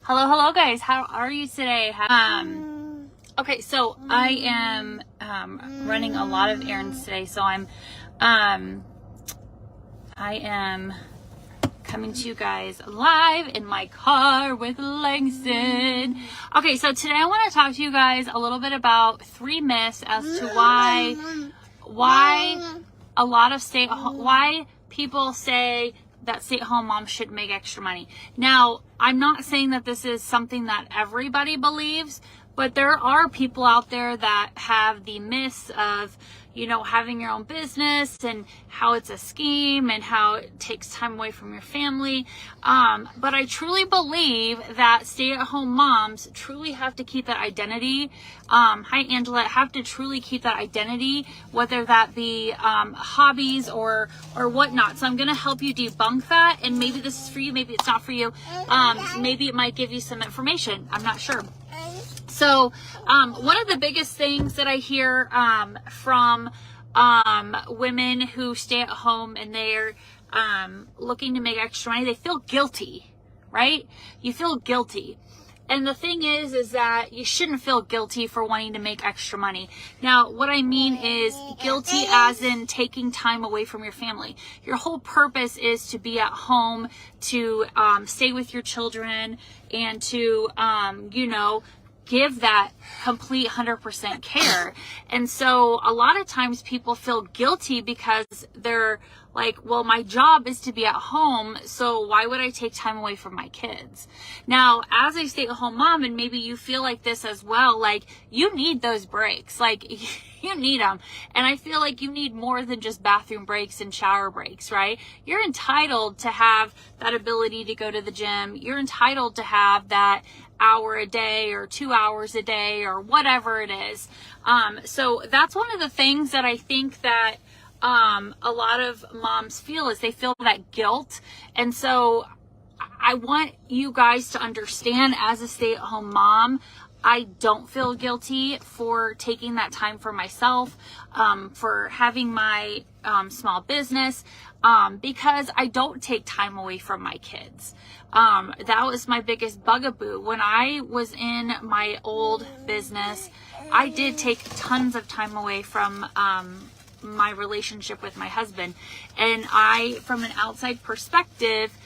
Hello guys, how are you today? Okay, so I am running a lot of errands today, so I am coming to you guys live in my car with Langston. Okay, so today I want to talk to you guys a little bit about 3 myths as to why a lot of why people say that stay-at-home moms should make extra money. Now, I'm not saying that this is something that everybody believes, but there are people out there that have the myths of, you know, having your own business and how it's a scheme and how it takes time away from your family. But I truly believe that stay-at-home moms truly have to keep that identity. Hi, Angela, have to truly keep that identity, whether that be hobbies or whatnot. So I'm going to help you debunk that. And maybe this is for you, maybe it's not for you. Maybe it might give you some information. I'm not sure. So, one of the biggest things that I hear from women who stay at home and they're looking to make extra money, they feel guilty, right? You feel guilty. And the thing is that you shouldn't feel guilty for wanting to make extra money. Now, what I mean is guilty as in taking time away from your family. Your whole purpose is to be at home, to stay with your children, and to, you know, give that complete 100% care. And so a lot of times people feel guilty because they're like, well, my job is to be at home, so why would I take time away from my kids? Now, as a stay-at-home mom, and maybe you feel like this as well, like, you need those breaks. Like, you need them. And I feel like you need more than just bathroom breaks and shower breaks, right? You're entitled to have that ability to go to the gym. You're entitled to have that hour a day or 2 hours a day or whatever it is. So that's one of the things that I think that a lot of moms feel, is they feel that guilt. And so I want you guys to understand, as a stay-at-home mom, I don't feel guilty for taking that time for myself, for having my small business, because I don't take time away from my kids. That was my biggest bugaboo. When I was in my old business, I did take tons of time away from my relationship with my husband. And from an outside perspective,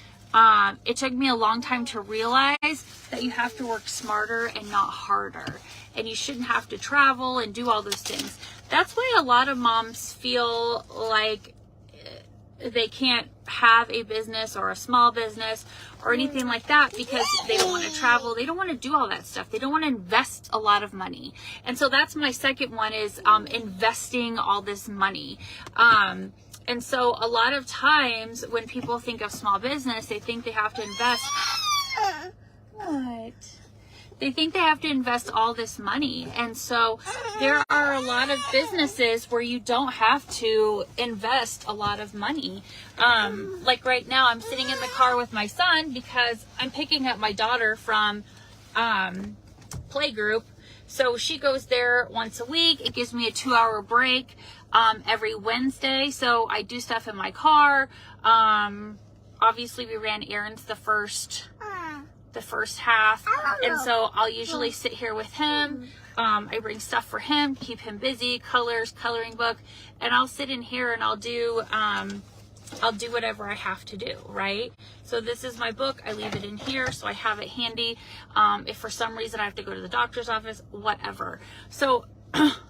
it took me a long time to realize that you have to work smarter and not harder. And you shouldn't have to travel and do all those things. That's why a lot of moms feel like they can't have a business or a small business or anything like that, because they don't want to travel. They don't want to do all that stuff. They don't want to invest a lot of money. And so that's my second one, is investing all this money. And so a lot of times when people think of small business, they think they have to invest. What? They think they have to invest all this money. And so there are a lot of businesses where you don't have to invest a lot of money. Like right now, I'm sitting in the car with my son because I'm picking up my daughter from playgroup. So she goes there once a week. It gives me a 2-hour break every Wednesday. So I do stuff in my car. Obviously, we ran errands the first half, and so I'll usually sit here with him. I bring stuff for him, keep him busy, colors, coloring book, and I'll sit in here and I'll do whatever I have to do, right? So this is my book. I leave it in here so I have it handy. If for some reason I have to go to the doctor's office, whatever. So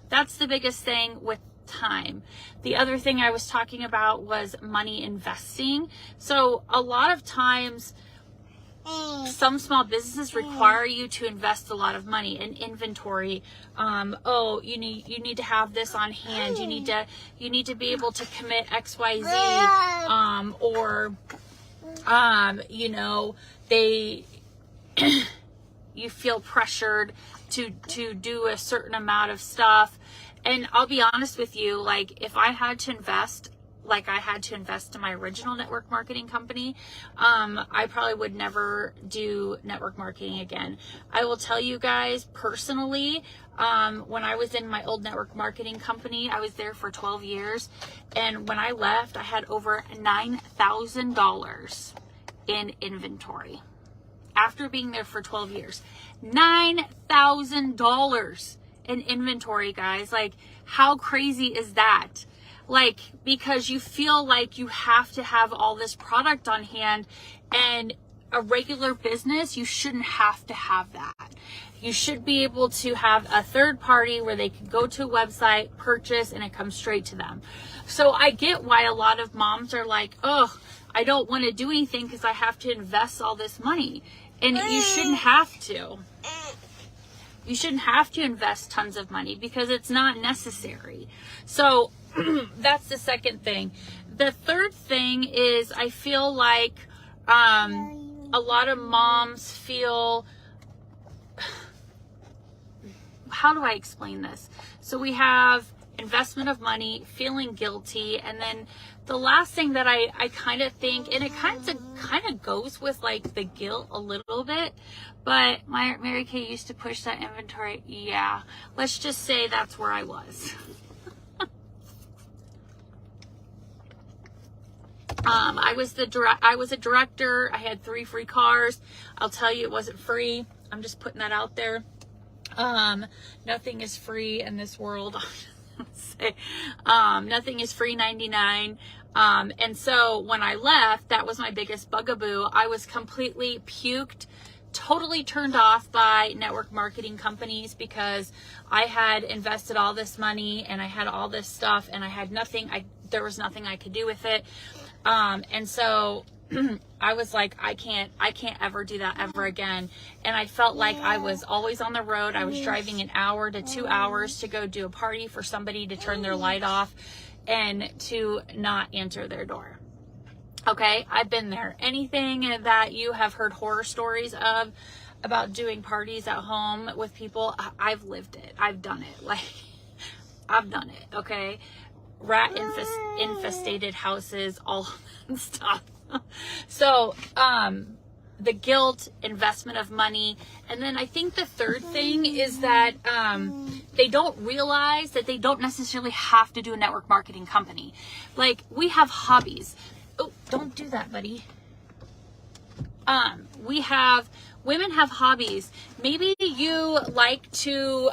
that's the biggest thing with time. The other thing I was talking about was money investing. So a lot of times, some small businesses require you to invest a lot of money in inventory. You need to have this on hand. You need to be able to commit XYZ. You know, you feel pressured to do a certain amount of stuff. And I'll be honest with you, like, if I had to invest, like I had to invest in my original network marketing company, I probably would never do network marketing again. I will tell you guys personally, when I was in my old network marketing company, I was there for 12 years. And when I left, I had over $9,000 in inventory. after being there for 12 years. $9,000 in inventory, guys. Like, how crazy is that? Like, because you feel like you have to have all this product on hand, and a regular business, you shouldn't have to have that. You should be able to have a third party where they can go to a website, purchase, and it comes straight to them. So I get why a lot of moms are like, oh, I don't want to do anything because I have to invest all this money. And you shouldn't have to. You shouldn't have to invest tons of money because it's not necessary. So that's the second thing. The third thing is I feel like a lot of moms feel, how do I explain this? So we have investment of money, feeling guilty, and then the last thing that I kind of think, and it kind of goes with like the guilt a little bit, but Mary Kay used to push that inventory. Yeah, let's just say that's where I was. I was a director. I had 3 free cars. I'll tell you, it wasn't free. I'm just putting that out there. Nothing is free in this world. Nothing is free 99. And so when I left, that was my biggest bugaboo. I was completely puked, totally turned off by network marketing companies because I had invested all this money and I had all this stuff and I had nothing. There was nothing I could do with it. And so I was like, I can't ever do that ever again. And I felt like I was always on the road. I was driving an hour to 2 hours to go do a party for somebody to turn their light off and to not answer their door. Okay, I've been there. Anything that you have heard horror stories of about doing parties at home with people, I've lived it. I've done it. Like, I've done it, okay? Rat infestated houses, all that stuff. So, the guilt, investment of money. And then I think the third thing is that they don't realize that they don't necessarily have to do a network marketing company. Like, we have hobbies. Oh, don't do that, buddy. Women have hobbies. Maybe you like to,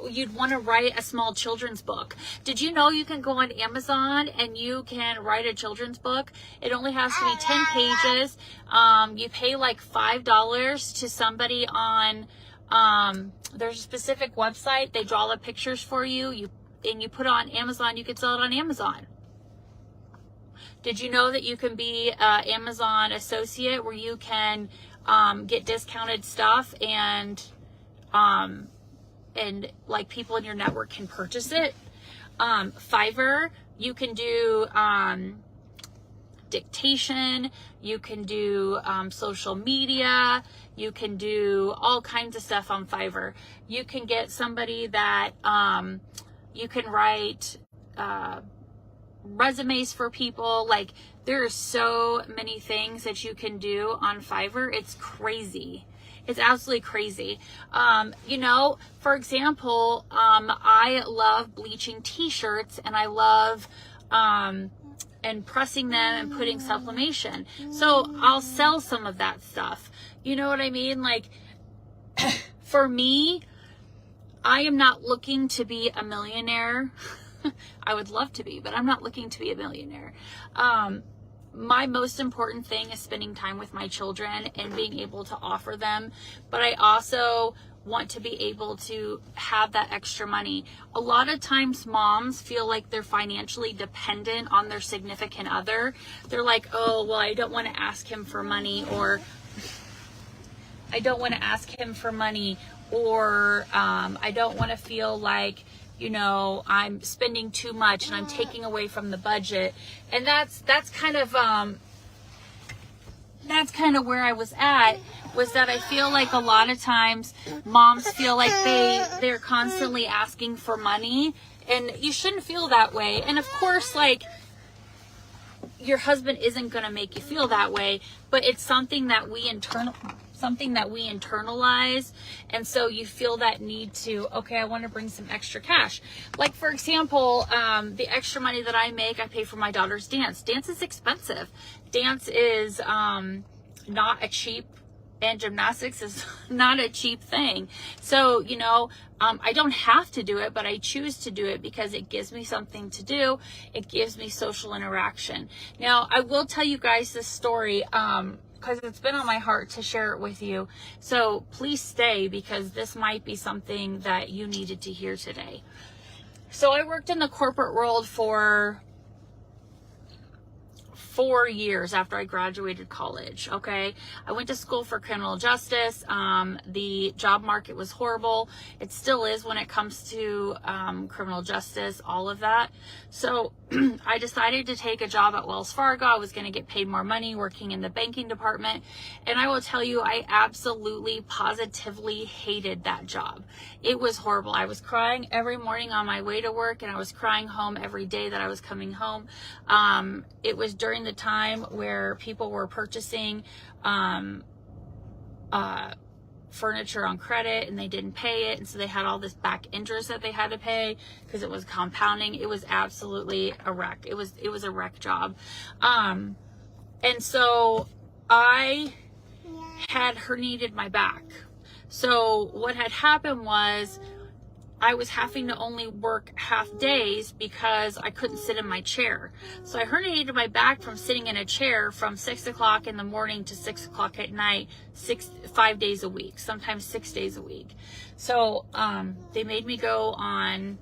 you'd want to write a small children's book. Did you know you can go on Amazon and you can write a children's book? It only has to be 10 pages. You pay like $5 to somebody on, there's a specific website. They draw the pictures for you. And you put it on Amazon. You can sell it on Amazon. Did you know that you can be an Amazon associate where you can get discounted stuff and like people in your network can purchase it? Fiverr, you can do dictation, you can do social media, you can do all kinds of stuff on Fiverr. You can get somebody that you can write resumes for people. Like, there are so many things that you can do on Fiverr. It's crazy. It's absolutely crazy. You know, for example, I love bleaching t-shirts and I love and pressing them and putting sublimation. So I'll sell some of that stuff. You know what I mean? Like, for me, I am not looking to be a millionaire. I would love to be, but I'm not looking to be a millionaire. My most important thing is spending time with my children and being able to offer them. But I also want to be able to have that extra money. A lot of times moms feel like they're financially dependent on their significant other. They're like, oh, well, I don't want to ask him for money, or I don't want to ask him for money, or I don't want to feel like, you know, I'm spending too much and I'm taking away from the budget. And that's kind of where I was at, was that I feel like a lot of times moms feel like they're constantly asking for money, and you shouldn't feel that way. And of course, like, your husband isn't going to make you feel that way, but it's something that we internalize. And so you feel that need to, okay, I want to bring some extra cash. Like, for example, the extra money that I make, I pay for my daughter's dance. Dance is expensive. Dance is not a cheap And gymnastics is not a cheap thing. So, you know, I don't have to do it, but I choose to do it because it gives me something to do. It gives me social interaction. Now, I will tell you guys this story, because it's been on my heart to share it with you. So please stay, because this might be something that you needed to hear today. So I worked in the corporate world for 4 years after I graduated college. Okay. I went to school for criminal justice. The job market was horrible. It still is when it comes to criminal justice, all of that. So I decided to take a job at Wells Fargo. I was going to get paid more money working in the banking department. And I will tell you, I absolutely, positively hated that job. It was horrible. I was crying every morning on my way to work, and I was crying home every day that I was coming home. It was during the time where people were purchasing furniture on credit and they didn't pay it, and so they had all this back interest that they had to pay because it was compounding. It was absolutely a wreck. It was a wreck job. And so I had herniated my back. So what had happened was I was having to only work half days because I couldn't sit in my chair. So I herniated my back from sitting in a chair from 6 o'clock in the morning to 6 o'clock at night, 5 days a week, sometimes 6 days a week. So they made me go on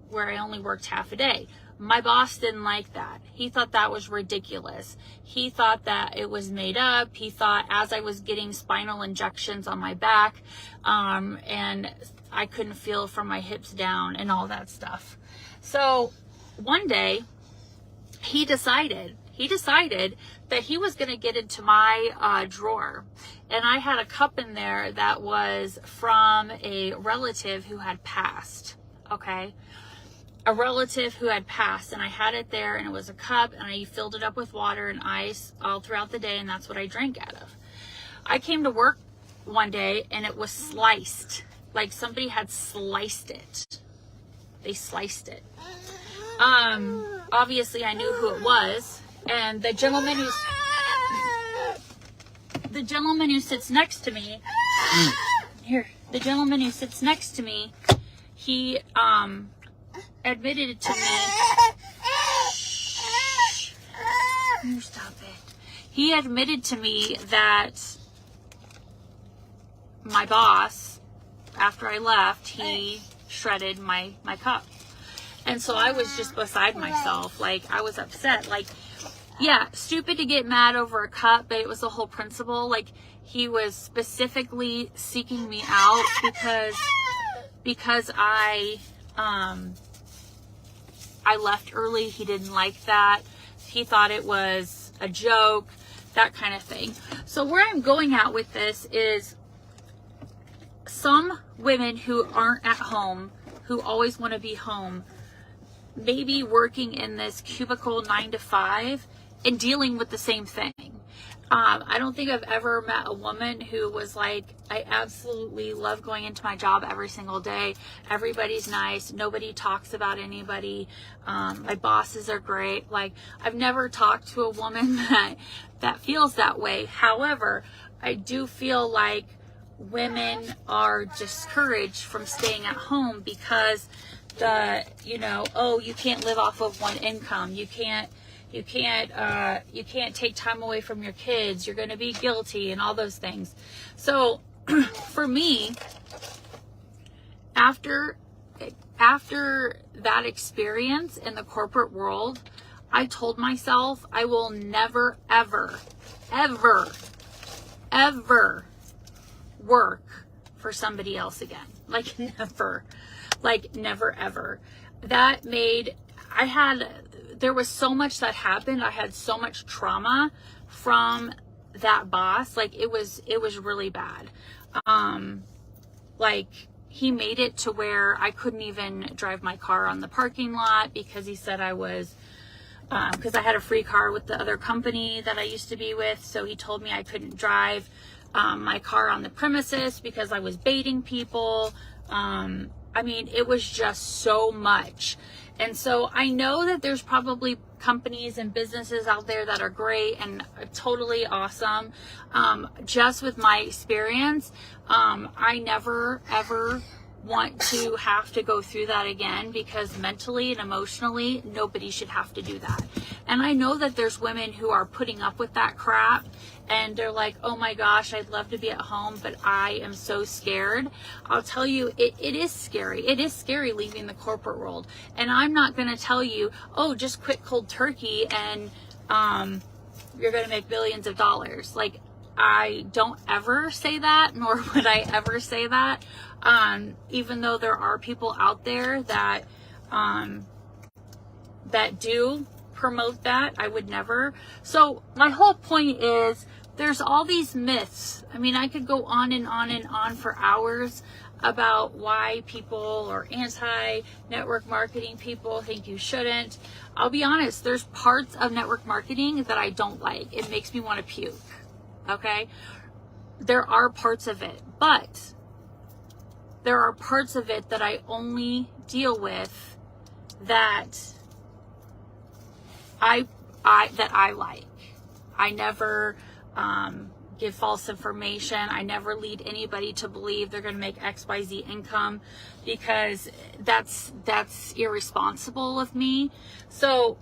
where I only worked half a day. My boss didn't like that. He thought that was ridiculous. He thought that it was made up. He thought as I was getting spinal injections on my back, and I couldn't feel from my hips down and all that stuff. So one day he decided that he was going to get into my drawer. And I had a cup in there that was from a relative who had passed. Okay. A relative who had passed, and I had it there, and it was a cup, and I filled it up with water and ice all throughout the day, and that's what I drank out of. I came to work one day and it was sliced. Like somebody had sliced it. They sliced it. Obviously I knew who it was, and the gentleman who sits next to me, he admitted to me, stop it. He admitted to me that my boss, after I left, he shredded my cup. And so I was just beside myself. Like, I was upset. Like, yeah, stupid to get mad over a cup, but it was the whole principle. Like, he was specifically seeking me out because I left early. He didn't like that. He thought it was a joke, that kind of thing. So where I'm going at with this is some women who aren't at home, who always want to be home, maybe working in this cubicle 9 to 5 and dealing with the same thing. I don't think I've ever met a woman who was like, I absolutely love going into my job every single day. Everybody's nice. Nobody talks about anybody. My bosses are great. Like, I've never talked to a woman that feels that way. However, I do feel like women are discouraged from staying at home because you can't live off of one income. You can't take time away from your kids. You're going to be guilty and all those things. So for me, after that experience in the corporate world, I told myself I will never, ever, ever, ever work for somebody else again. Like never, ever. There was so much that happened. I had so much trauma from that boss. Like, it was really bad. Like, he made it to where I couldn't even drive my car on the parking lot because he said I was, because I had a free car with the other company that I used to be with. So he told me I couldn't drive my car on the premises because I was baiting people. I mean, it was just so much. And so I know that there's probably companies and businesses out there that are great and totally awesome. Just with my experience, I never ever want to have to go through that again, because mentally and emotionally, nobody should have to do that. And I know that there's women who are putting up with that crap, and they're like, oh my gosh, I'd love to be at home, but I am so scared. I'll tell you, it is scary. It is scary leaving the corporate world. And I'm not going to tell you, oh, just quit cold turkey and you're going to make billions of dollars. Like, I don't ever say that, nor would I ever say that. Even though there are people out there that that do promote that, I would never. So my whole point is, there's all these myths. I mean, I could go on and on and on for hours about why people or anti-network marketing people think you shouldn't. I'll be honest, there's parts of network marketing that I don't like. It makes me want to puke. Okay? There are parts of it, but there are parts of it that I only deal with that I like. I never give false information. I never lead anybody to believe they're going to make XYZ income, because that's irresponsible of me. So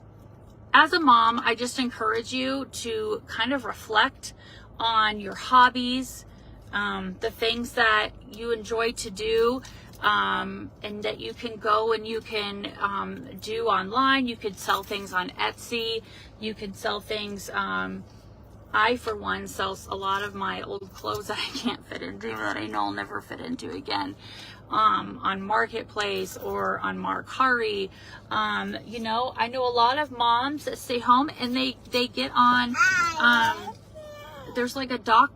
as a mom, I just encourage you to kind of reflect on your hobbies, the things that you enjoy to do, and that you can go and you can do online. You could sell things on Etsy. You could sell things. I, for one, sell a lot of my old clothes that I can't fit into, that I know I'll never fit into again, on Marketplace or on Mercari. You know, I know a lot of moms that stay home and they get on, there's like a dog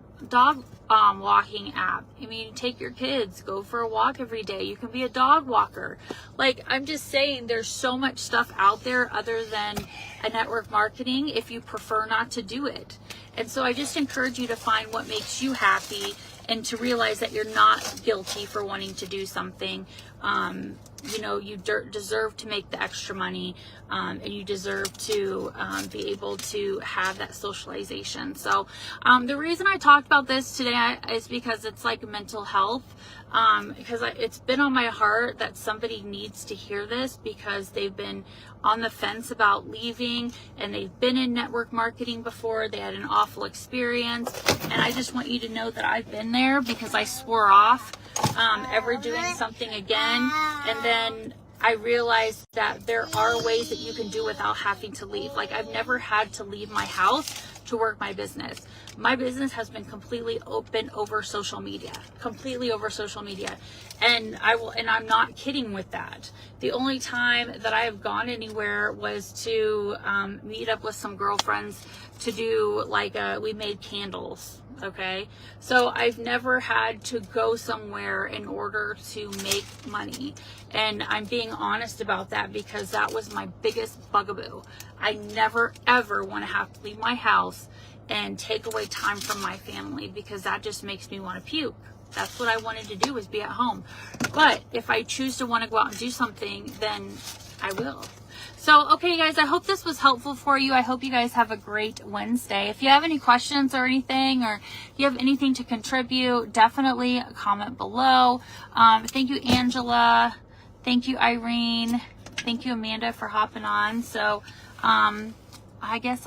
walking app. I mean, take your kids, go for a walk every day. You can be a dog walker. Like, I'm just saying, there's so much stuff out there other than a network marketing if you prefer not to do it. And so I just encourage you to find what makes you happy, and to realize that you're not guilty for wanting to do something. You know, you deserve to make the extra money, and you deserve to be able to have that socialization. So the reason I talked about this today is because it's like mental health, because it's been on my heart that somebody needs to hear this, because they've been on the fence about leaving, and they've been in network marketing before. They had an awful experience, and I just want you to know that I've been there, because I swore off ever doing something again. And then I realized that there are ways that you can do without having to leave. Like, I've never had to leave my house to work my business. My business has been completely open over social media, And I'm not kidding with that. The only time that I have gone anywhere was to meet up with some girlfriends to do we made candles. Okay. So I've never had to go somewhere in order to make money. And I'm being honest about that, because that was my biggest bugaboo. I never ever want to have to leave my house and take away time from my family, because that just makes me want to puke. That's what I wanted to do, was be at home. But if I choose to want to go out and do something, then I will. So, okay, guys, I hope this was helpful for you. I hope you guys have a great Wednesday. If you have any questions or anything, or you have anything to contribute, definitely comment below. Thank you, Angela. Thank you, Irene. Thank you, Amanda, for hopping on. So, I guess